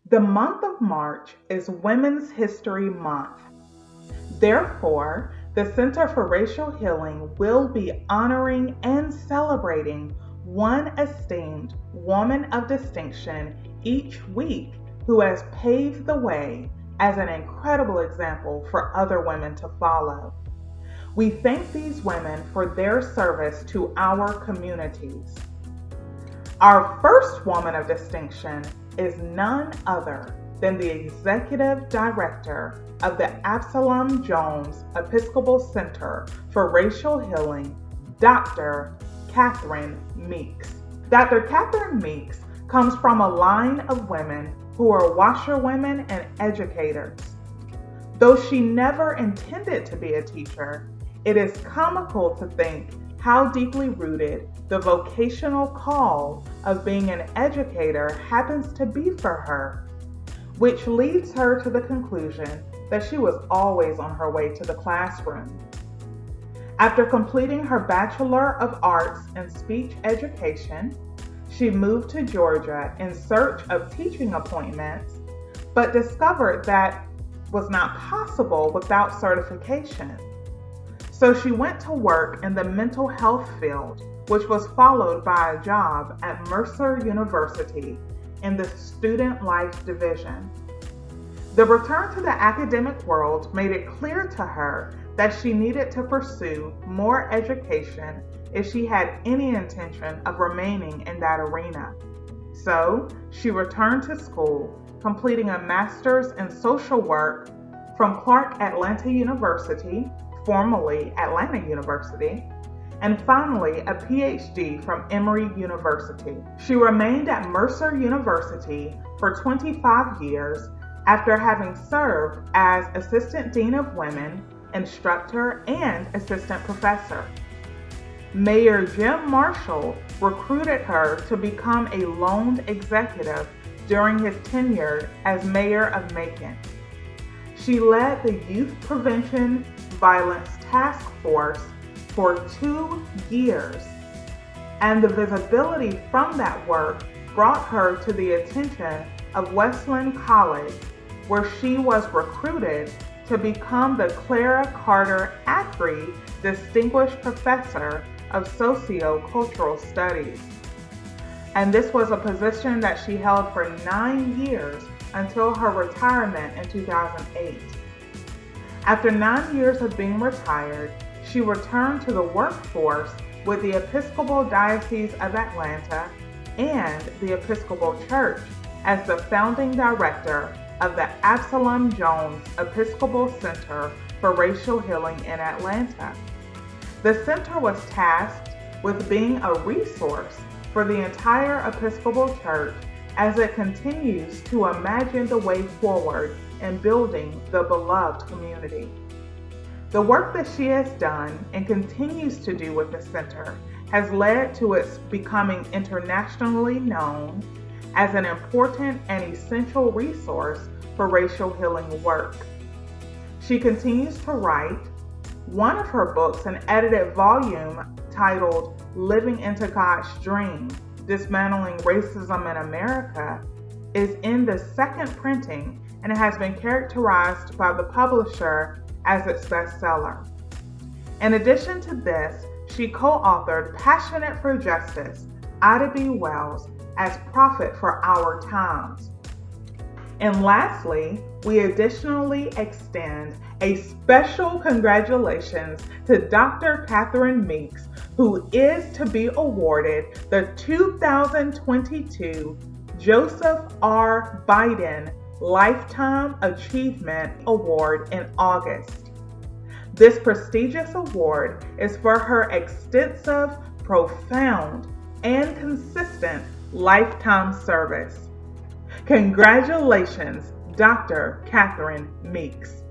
The month of March is Women's History Month. Therefore, the Center for Racial Healing will be honoring and celebrating one esteemed woman of distinction each week who has paved the way as an incredible example for other women to follow. We thank these women for their service to our communities. Our first woman of distinction is none other than the Executive Director of the Absalom Jones Episcopal Center for Racial Healing, Dr. Catherine Meeks. Dr. Catherine Meeks comes from a line of women who are washerwomen and educators. Though she never intended to be a teacher, it is comical to think how deeply rooted the vocational call of being an educator happens to be for her, which leads her to the conclusion that she was always on her way to the classroom. After completing her Bachelor of Arts in Speech Education, she moved to Georgia in search of teaching appointments, but discovered that was not possible without certification. So she went to work in the mental health field, which was followed by a job at Mercer University in the Student Life Division. The return to the academic world made it clear to her that she needed to pursue more education if she had any intention of remaining in that arena. So she returned to school, completing a master's in social work from Clark Atlanta University, formerly Atlanta University, and finally a PhD from Emory University. She remained at Mercer University for 25 years after having served as Assistant Dean of Women, instructor, and assistant professor. Mayor Jim Marshall recruited her to become a loaned executive during his tenure as mayor of Macon. She led the Youth Prevention Violence Task Force for 2 years, and the visibility from that work brought her to the attention of Wesleyan College, where she was recruited to become the Clara Carter Ackrey Distinguished Professor of Sociocultural Studies. And this was a position that she held for 9 years until her retirement in 2008. After 9 years of being retired, she returned to the workforce with the Episcopal Diocese of Atlanta and the Episcopal Church as the founding director of the Absalom Jones Episcopal Center for Racial Healing in Atlanta. The center was tasked with being a resource for the entire Episcopal Church as it continues to imagine the way forward in building the beloved community. The work that she has done and continues to do with the center has led to its becoming internationally known as an important and essential resource for racial healing work. She continues to write. One of her books, an edited volume titled Living into God's Dream, Dismantling Racism in America, is in the second printing and it has been characterized by the publisher as its bestseller. In addition to this, she co-authored Passionate for Justice, Ida B. Wells, as Prophet for Our Times. And lastly, we additionally extend a special congratulations to Dr. Catherine Meeks, who is to be awarded the 2022 Joseph R. Biden Lifetime Achievement Award in August. This prestigious award is for her extensive, profound, and consistent lifetime service. Congratulations, Dr. Catherine Meeks.